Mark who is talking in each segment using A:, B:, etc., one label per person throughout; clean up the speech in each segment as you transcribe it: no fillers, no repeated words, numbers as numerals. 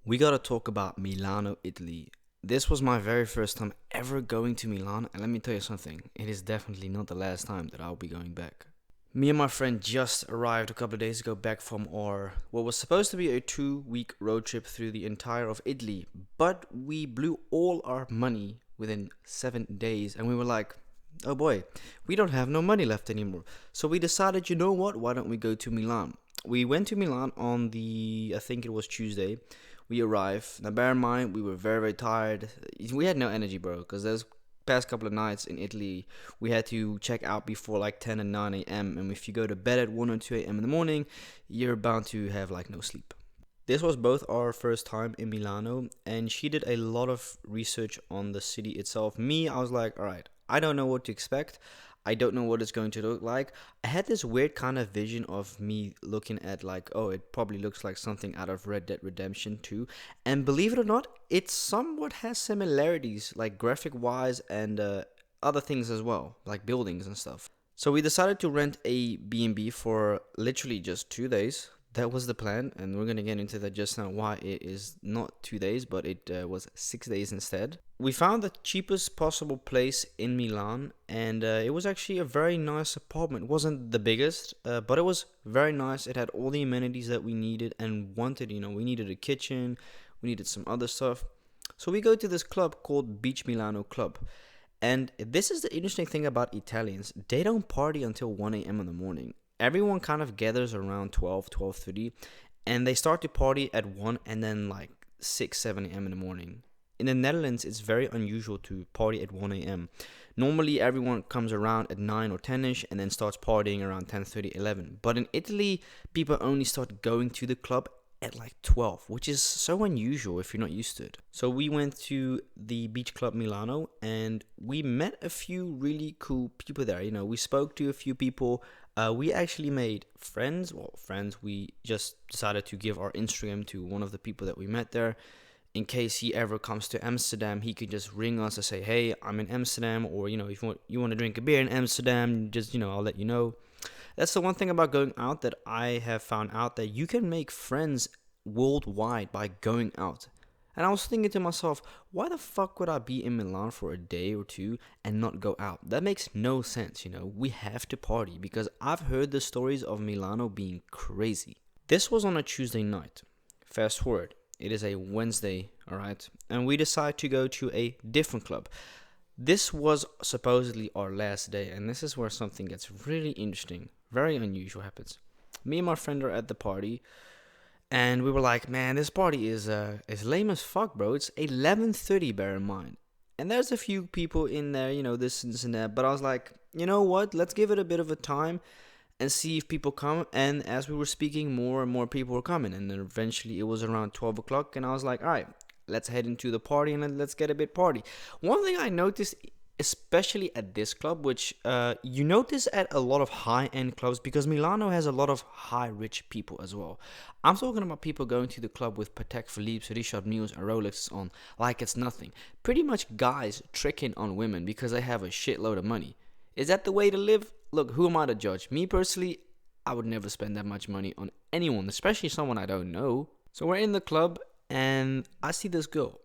A: We gotta talk about Milano, Italy. This was my very first time ever going to Milan, and let me tell you something, it is definitely not the last time that I'll be going back. Me and my friend just arrived a couple of days ago back from our what was supposed to be a 2 week road trip through the entire of Italy, but we blew all our money within 7 days, and we were like, oh boy, we don't have no money left anymore. So we decided, you know what, why don't we go to Milan? We went to Milan on I think it was Tuesday. We arrived. Now, bear in mind, we were very, very tired. We had no energy, bro, because those past couple of nights in Italy, we had to check out before like 10 and 9 a.m. And if you go to bed at 1 or 2 a.m. in the morning, you're bound to have like no sleep. This was both our first time in Milano, and she did a lot of research on the city itself. Me, I was like, all right, I don't know what to expect. I don't know what it's going to look like. I had this weird kind of vision of me looking at like, oh, it probably looks like something out of Red Dead Redemption 2. And believe it or not, it somewhat has similarities, like graphic wise and other things as well, like buildings and stuff. So we decided to rent a B&B for literally just 2 days. That was the plan, and we're gonna get into that just now. Why it is not 2 days, but it was 6 days instead. We found the cheapest possible place in Milan, and it was actually a very nice apartment. It wasn't the biggest, but it was very nice. It had all the amenities that we needed and wanted. We needed a kitchen, we needed some other stuff. So we go to this club called Beach Milano Club. And this is the interesting thing about Italians. They don't party until 1 a.m. in the morning. Everyone kind of gathers around 12:30, and they start to party at 1 and then like 6, 7 a.m. in the morning. In the Netherlands, it's very unusual to party at 1 a.m. Normally, everyone comes around at 9 or 10ish and then starts partying around 10:30, 11. But in Italy, people only start going to the club at like 12, which is so unusual if you're not used to it. So we went to the Beach Club Milano and we met a few really cool people there. We spoke to a few people. We actually made friends. Well, friends, we just decided to give our Instagram to one of the people that we met there. In case he ever comes to Amsterdam, he could just ring us and say, hey, I'm in Amsterdam. Or, if you want to drink a beer in Amsterdam, just, I'll let you know. That's the one thing about going out that I have found out, that you can make friends worldwide by going out. And I was thinking to myself, why the fuck would I be in Milan for a day or two and not go out? That makes no sense, We have to party, because I've heard the stories of Milano being crazy. This was on a Tuesday night. Fast forward, it is a Wednesday, alright? And we decide to go to a different club. This was supposedly our last day, and this is where something gets really interesting, very unusual happens. Me and my friend are at the party, and we were like, man, this party is lame as fuck, bro. It's 11:30, bear in mind. And there's a few people in there, this and that, but I was like, you know what, let's give it a bit of a time and see if people come. And as we were speaking, more and more people were coming, and then eventually it was around 12 o'clock, and I was like, all right, let's head into the party and let's get a bit party. One thing I noticed, especially at this club, which you notice at a lot of high-end clubs, because Milano has a lot of high-rich people as well. I'm talking about people going to the club with Patek Philippe's, Richard Mille's, and Rolexes on like it's nothing. Pretty much guys tricking on women because they have a shitload of money. Is that the way to live? Look, who am I to judge? Me personally, I would never spend that much money on anyone, especially someone I don't know. So we're in the club, and I see this girl.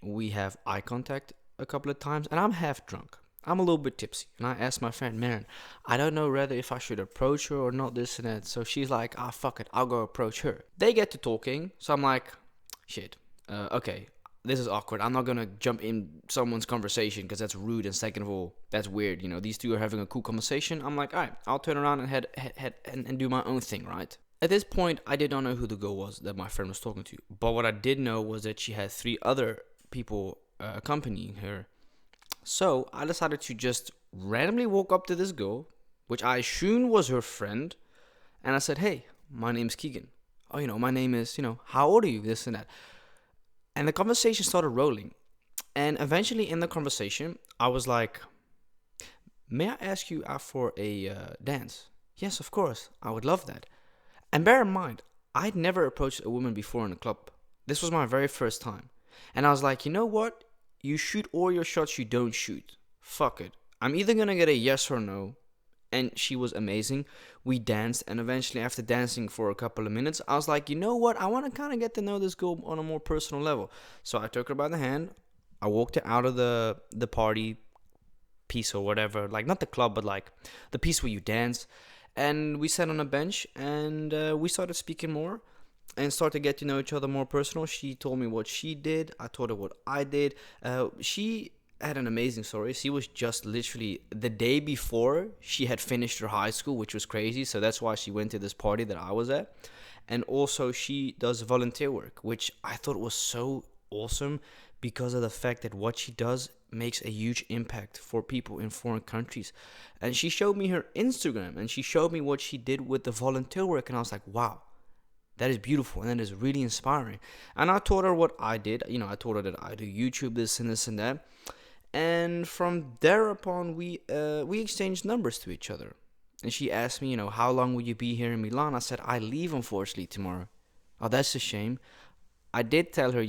A: We have eye contact a couple of times, and I'm half drunk. I'm a little bit tipsy, and I asked my friend, man, I don't know whether if I should approach her or not, this and that. So she's like, fuck it, I'll go approach her. They get to talking, so I'm like, shit, okay, this is awkward. I'm not gonna jump in someone's conversation because that's rude, and second of all, that's weird. These two are having a cool conversation. I'm like, all right, I'll turn around and head and do my own thing, right? At this point, I did not know who the girl was that my friend was talking to, but what I did know was that she had 3 other people accompanying her. So I decided to just randomly walk up to this girl, which I assumed was her friend, and I said, hey, my name's Keegan. Oh, my name is, how old are you? This and that. And the conversation started rolling. And eventually in the conversation, I was like, may I ask you out for a dance? Yes, of course. I would love that. And bear in mind, I'd never approached a woman before in a club. This was my very first time. And I was like, you know what? You shoot all your shots you don't shoot. Fuck it. I'm either gonna get a yes or no. and she was amazing. We danced, and eventually, after dancing for a couple of minutes, I was like, you know what? I want to kind of get to know this girl on a more personal level. So I took her by the hand. I walked her out of the party piece or whatever, like not the club, but like the piece where you dance. And we sat on a bench, and we started speaking more and started to get to know each other more personal. She told me what she did. I told her what I did. She had an amazing story. She was just literally the day before she had finished her high school, which was crazy. So that's why she went to this party that I was at. And also, she does volunteer work, which I thought was so awesome because of the fact that what she does makes a huge impact for people in foreign countries. And she showed me her Instagram, and she showed me what she did with the volunteer work, and I was like, wow, that is beautiful, and that is really inspiring. And I told her what I did. I told her that I do YouTube, this and this and that. And from thereupon, we exchanged numbers to each other. And she asked me, how long will you be here in Milan? I said, I leave, unfortunately, tomorrow. Oh, that's a shame. I did tell her,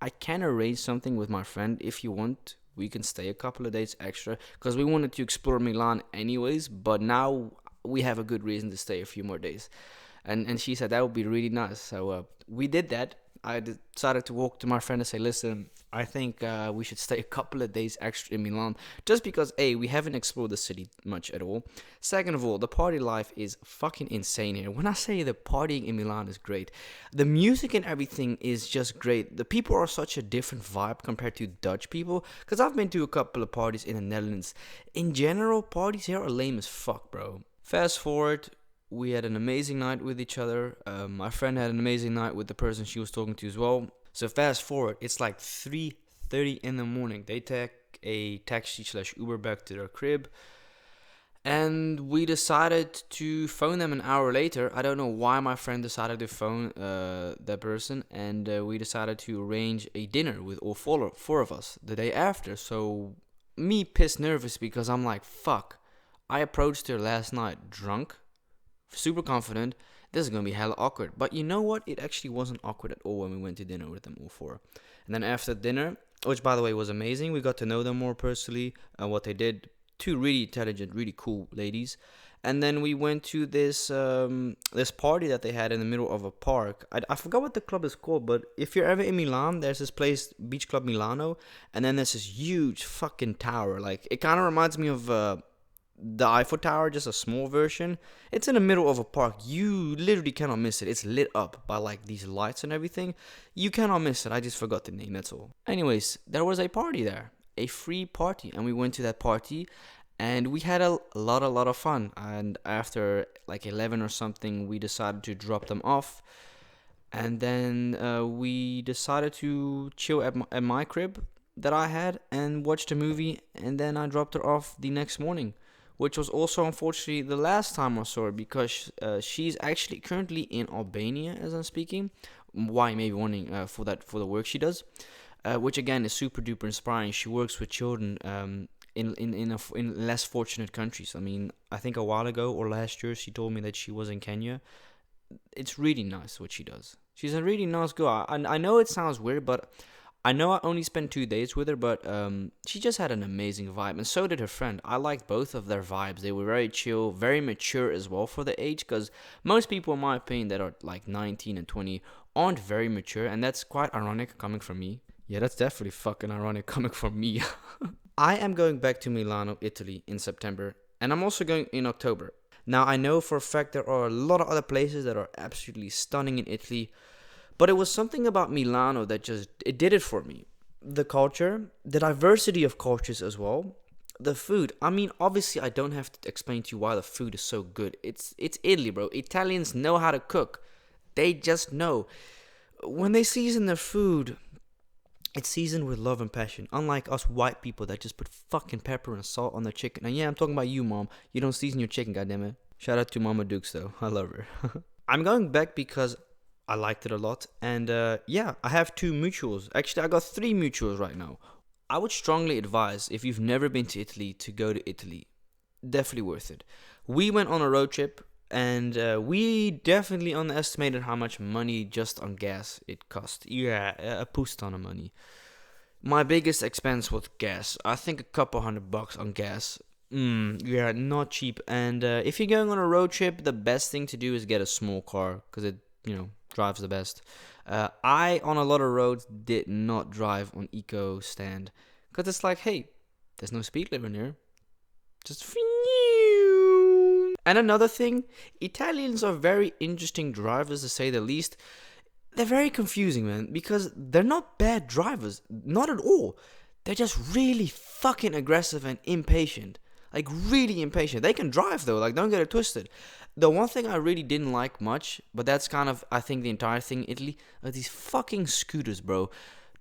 A: I can arrange something with my friend if you want. We can stay a couple of days extra because we wanted to explore Milan anyways. But now we have a good reason to stay a few more days. And she said that would be really nice. So we did that. I decided to walk to my friend and say, listen, I think we should stay a couple of days extra in Milan. Just because, A, we haven't explored the city much at all. Second of all, the party life is fucking insane here. When I say the partying in Milan is great, the music and everything is just great. The people are such a different vibe compared to Dutch people. Because I've been to a couple of parties in the Netherlands. In general, parties here are lame as fuck, bro. Fast forward, we had an amazing night with each other. My friend had an amazing night with the person she was talking to as well. So fast forward, it's like 3:30 in the morning. They take a taxi/Uber back to their crib. And we decided to phone them an hour later. I don't know why my friend decided to phone that person. And we decided to arrange a dinner with all four of us the day after. So me pissed nervous because I'm like, fuck. I approached her last night drunk, super confident. This is going to be hella awkward. But you know what? It actually wasn't awkward at all when we went to dinner with them all four. And then after dinner, which by the way was amazing, we got to know them more personally and what they did. Two really intelligent, really cool ladies. And then we went to this this party that they had in the middle of a park. I forgot what the club is called, but if you're ever in Milan, there's this place, Beach Club Milano. And then there's this huge fucking tower. Like, it kind of reminds me of the Eiffel Tower, just a small version. It's in the middle of a park. You literally cannot miss it. It's lit up by like these lights and everything. You cannot miss it. I just forgot the name, that's all. Anyways, there was a party there, a free party, and we went to that party and we had a lot of fun. And after like 11 or something, we decided to drop them off. And then we decided to chill at my crib that I had and watched a movie. And then I dropped her off the next morning, which was also unfortunately the last time I saw her because she's actually currently in Albania as I'm speaking. Why you may be wondering for the work she does, which again is super duper inspiring. She works with children in less fortunate countries. I mean, I think a while ago or last year she told me that she was in Kenya. It's really nice what she does. She's a really nice girl. I know it sounds weird, but I know I only spent 2 days with her, but she just had an amazing vibe, and so did her friend. I liked both of their vibes. They were very chill, very mature as well for the age, because most people, in my opinion, that are like 19 and 20 aren't very mature, and that's quite ironic coming from me. Yeah, that's definitely fucking ironic coming from me. I am going back to Milano, Italy in September, and I'm also going in October. Now, I know for a fact there are a lot of other places that are absolutely stunning in Italy, but it was something about Milano that it did it for me. The culture, the diversity of cultures as well, the food. I mean, obviously, I don't have to explain to you why the food is so good. It's Italy, bro. Italians know how to cook. They just know. When they season their food, it's seasoned with love and passion. Unlike us white people that just put fucking pepper and salt on their chicken. And yeah, I'm talking about you, Mom. You don't season your chicken, goddammit. Shout out to Mama Dukes, though. I love her. I'm going back because I liked it a lot. And yeah, I have 2 mutuals. Actually, I got 3 mutuals right now. I would strongly advise, if you've never been to Italy, to go to Italy. Definitely worth it. We went on a road trip, and we definitely underestimated how much money just on gas it cost. Yeah, a post ton of money. My biggest expense was gas. I think a couple $100 on gas. Yeah, not cheap. And if you're going on a road trip, the best thing to do is get a small car because it, drives the best. I, on a lot of roads, did not drive on eco stand because it's like, hey, there's no speed limit here. Just. And another thing, Italians are very interesting drivers to say the least. They're very confusing, man, because they're not bad drivers, not at all. They're just really fucking aggressive and impatient. Like, really impatient. They can drive, though, like, don't get it twisted. The one thing I really didn't like much, but that's kind of, I think, the entire thing in Italy, are these fucking scooters, bro.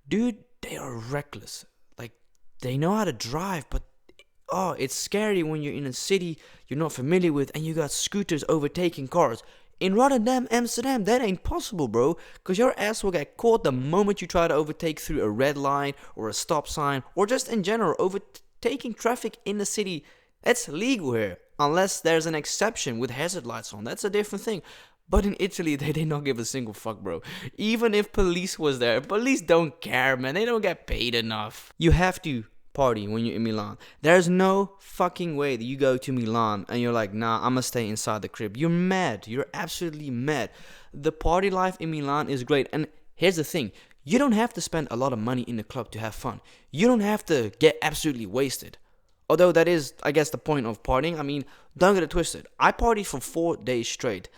A: Dude, they are reckless. Like, they know how to drive, but oh, it's scary when you're in a city you're not familiar with and you got scooters overtaking cars. In Rotterdam, Amsterdam, that ain't possible, bro. Because your ass will get caught the moment you try to overtake through a red line or a stop sign or just in general overtaking traffic in the city. That's legal here. Unless there's an exception with hazard lights on. That's a different thing. But in Italy, they did not give a single fuck, bro. Even if police was there, police don't care, man. They don't get paid enough. You have to party when you're in Milan. There's no fucking way that you go to Milan and you're like, nah, I'm gonna stay inside the crib. You're mad. You're absolutely mad. The party life in Milan is great. And here's the thing. You don't have to spend a lot of money in the club to have fun. You don't have to get absolutely wasted. Although that is, I guess, the point of partying. I mean, don't get it twisted. I partied for 4 days straight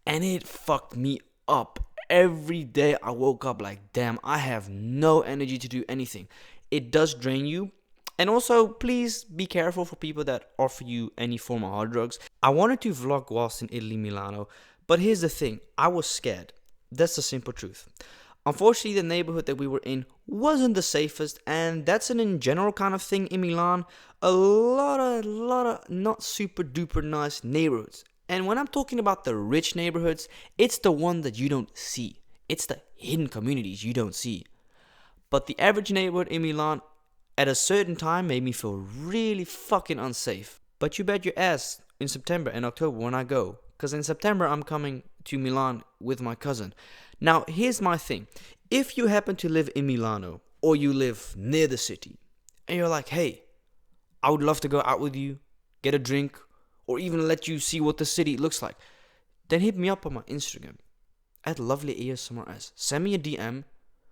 A: and it fucked me up. Every day I woke up like, damn, I have no energy to do anything. It does drain you. And also, please be careful for people that offer you any form of hard drugs. I wanted to vlog whilst in Italy, Milano, but here's the thing. I was scared. That's the simple truth. Unfortunately, the neighborhood that we were in wasn't the safest, and that's an in general kind of thing in Milan. A lot of not super duper nice neighborhoods. And when I'm talking about the rich neighborhoods, it's the one that you don't see. It's the hidden communities you don't see. But the average neighborhood in Milan at a certain time made me feel really fucking unsafe. But you bet your ass in September and October when I go. Because in September I'm coming to Milan with my cousin. Now here's my thing. If you happen to live in Milano or you live near the city and you're like, hey, I would love to go out with you, get a drink, or even let you see what the city looks like, then hit me up on my Instagram at lovelyasmrs. Send me a DM.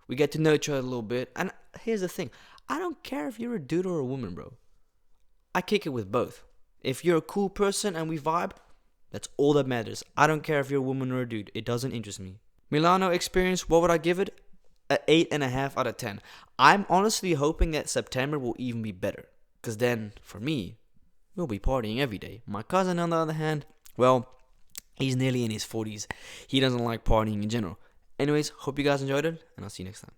A: We get to know each other a little bit. And here's the thing. I don't care if you're a dude or a woman, bro. I kick it with both. If you're a cool person and we vibe, that's all that matters. I don't care if you're a woman or a dude. It doesn't interest me. Milano experience, what would I give it? An 8.5 out of 10. I'm honestly hoping that September will even be better. Because then, for me, we'll be partying every day. My cousin, on the other hand, well, he's nearly in his 40s. He doesn't like partying in general. Anyways, hope you guys enjoyed it, and I'll see you next time.